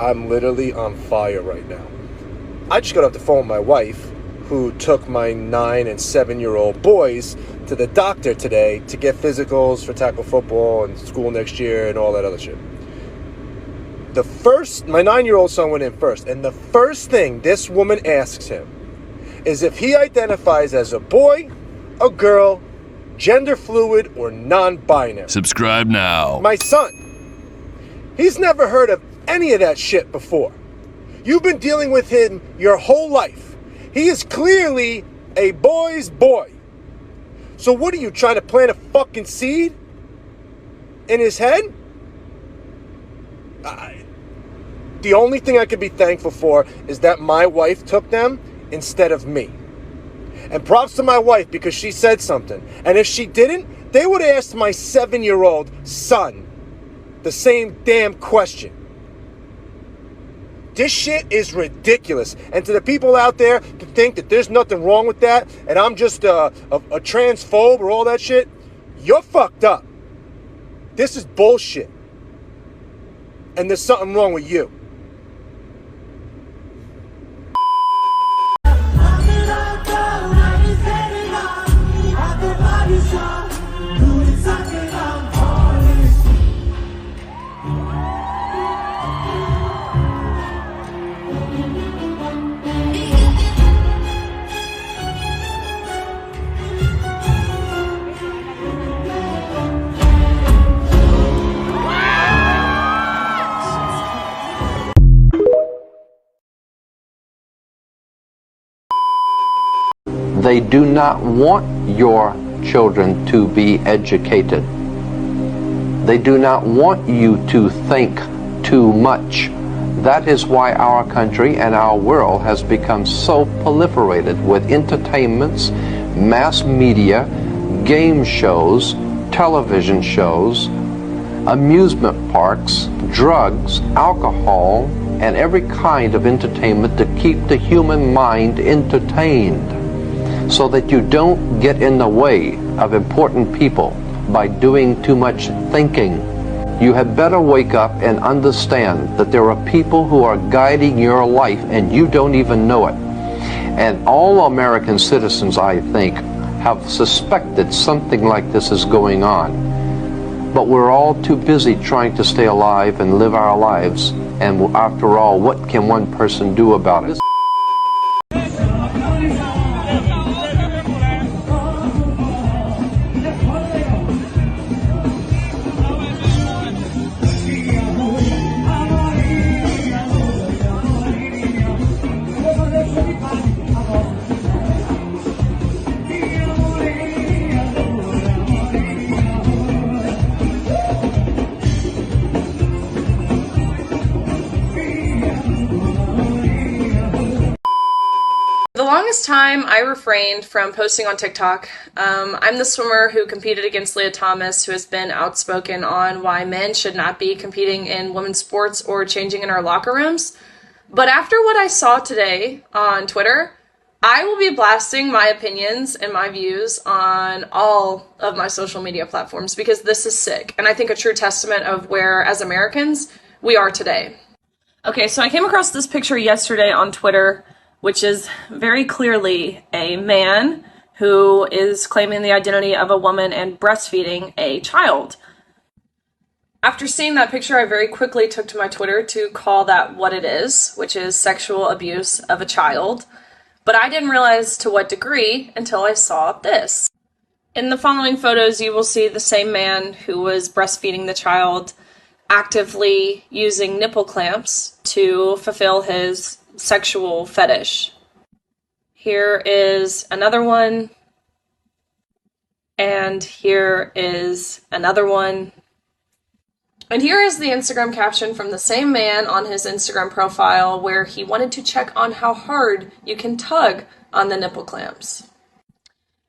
I'm literally on fire right now. I just got off the phone with my wife, who took my 9 and 7-year-old boys to the doctor today to get physicals for tackle football and school next year and all that other shit. My 9-year-old son went in first, and the first thing this woman asks him is if he identifies as a boy, a girl, gender fluid, or non-binary. Subscribe now. My son, he's never heard of any of that shit before. You've been dealing with him your whole life. He is clearly a boy's boy. So what are you, trying to plant a fucking seed in his head? The only thing I could be thankful for is that my wife took them instead of me. And props to my wife because she said something. And if she didn't, they would have asked my 7-year-old son the same damn question. This shit is ridiculous. And to the people out there to think that there's nothing wrong with that and I'm just a transphobe or all that shit, you're fucked up. This is bullshit. And there's something wrong with you. They do not want your children to be educated. They do not want you to think too much. That is why our country and our world has become so proliferated with entertainments, mass media, game shows, television shows, amusement parks, drugs, alcohol, and every kind of entertainment to keep the human mind entertained, so that you don't get in the way of important people by doing too much thinking. You had better wake up and understand that there are people who are guiding your life and you don't even know it. And all American citizens, I think, have suspected something like this is going on. But we're all too busy trying to stay alive and live our lives. And after all, what can one person do about it? The longest time I refrained from posting on TikTok. I'm the swimmer who competed against Leah Thomas, who has been outspoken on why men should not be competing in women's sports or changing in our locker rooms. But after what I saw today on Twitter, I will be blasting my opinions and my views on all of my social media platforms because this is sick. And I think a true testament of where, as Americans, we are today. Okay, so I came across this picture yesterday on Twitter, which is very clearly a man who is claiming the identity of a woman and breastfeeding a child. After seeing that picture, I very quickly took to my Twitter to call that what it is, which is sexual abuse of a child. But I didn't realize to what degree until I saw this. In the following photos, you will see the same man who was breastfeeding the child actively using nipple clamps to fulfill his sexual fetish. Here is another one, and here is another one. And here is the Instagram caption from the same man on his Instagram profile where he wanted to check on how hard you can tug on the nipple clamps.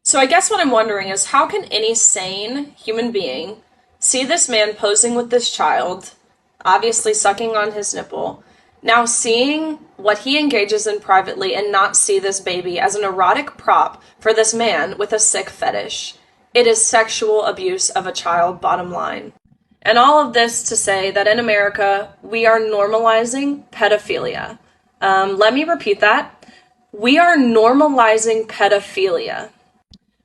So I guess what I'm wondering is how can any sane human being see this man posing with this child, obviously sucking on his nipple, now seeing what he engages in privately and not see this baby as an erotic prop for this man with a sick fetish? It is sexual abuse of a child, bottom line. And all of this to say that in America, we are normalizing pedophilia. Let me repeat that. We are normalizing pedophilia.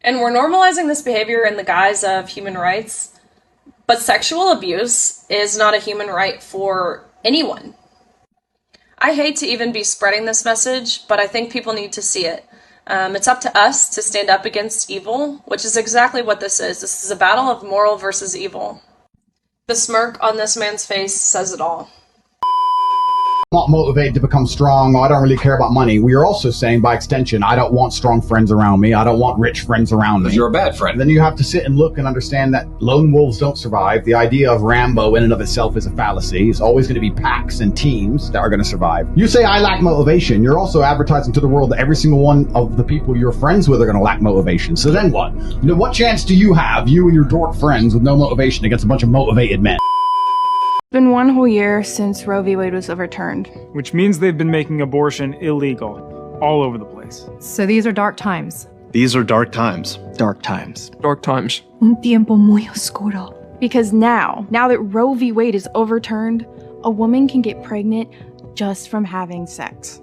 And we're normalizing this behavior in the guise of human rights. But sexual abuse is not a human right for anyone. I hate to even be spreading this message, but I think people need to see it. It's up to us to stand up against evil, which is exactly what this is. This is a battle of moral versus evil. The smirk on this man's face says it all. Not motivated to become strong. I don't really care about money. We are also saying, by extension, I don't want strong friends around me. I don't want rich friends around me. You're a bad friend. And then you have to sit and look and understand that lone wolves don't survive. The idea of Rambo in and of itself is a fallacy. It's always going to be packs and teams that are going to survive. You say I lack motivation. You're also advertising to the world that every single one of the people you're friends with are going to lack motivation. So then what? You know, what chance do you have, you and your dork friends with no motivation, against a bunch of motivated men? It's been 1 whole year since Roe v. Wade was overturned. Which means they've been making abortion illegal all over the place. So these are dark times. These are dark times. Dark times. Dark times. Un tiempo muy oscuro. Because now that Roe v. Wade is overturned, a woman can get pregnant just from having sex.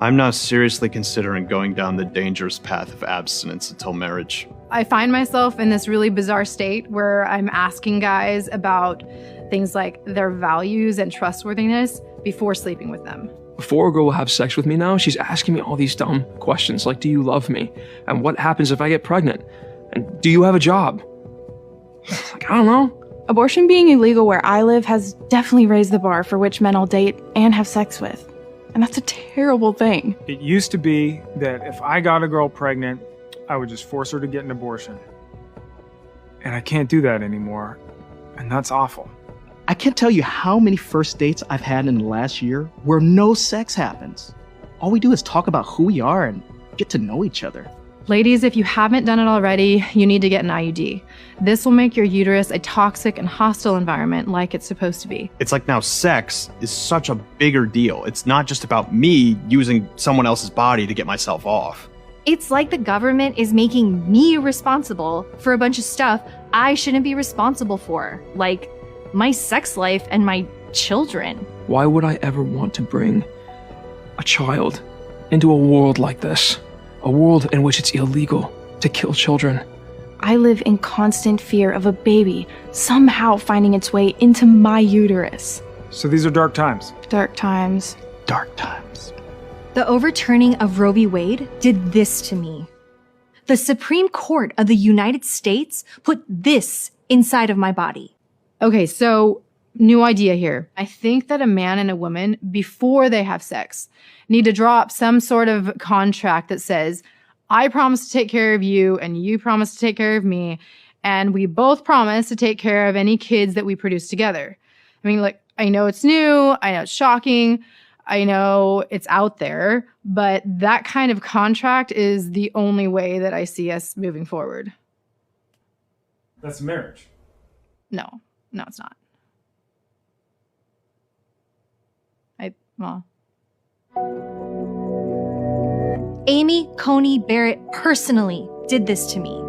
I'm now seriously considering going down the dangerous path of abstinence until marriage. I find myself in this really bizarre state where I'm asking guys about things like their values and trustworthiness before sleeping with them. Before a girl will have sex with me now, she's asking me all these dumb questions like, do you love me? And what happens if I get pregnant? And do you have a job? Like, I don't know. Abortion being illegal where I live has definitely raised the bar for which men I'll date and have sex with. And that's a terrible thing. It used to be that if I got a girl pregnant, I would just force her to get an abortion. And I can't do that anymore. And that's awful. I can't tell you how many first dates I've had in the last year where no sex happens. All we do is talk about who we are and get to know each other. Ladies, if you haven't done it already, you need to get an IUD. This will make your uterus a toxic and hostile environment like it's supposed to be. It's like now sex is such a bigger deal. It's not just about me using someone else's body to get myself off. It's like the government is making me responsible for a bunch of stuff I shouldn't be responsible for, like my sex life and my children. Why would I ever want to bring a child into a world like this? A world in which it's illegal to kill children. I live in constant fear of a baby somehow finding its way into my uterus. So these are dark times. Dark times. Dark times. The overturning of Roe v. Wade did this to me. The Supreme Court of the United States put this inside of my body. Okay, so new idea here. I think that a man and a woman, before they have sex, need to draw up some sort of contract that says, I promise to take care of you and you promise to take care of me, and we both promise to take care of any kids that we produce together. I mean, like, I know it's new, I know it's shocking, I know it's out there, but that kind of contract is the only way that I see us moving forward. That's marriage. No, it's not. Well. Amy Coney Barrett personally did this to me.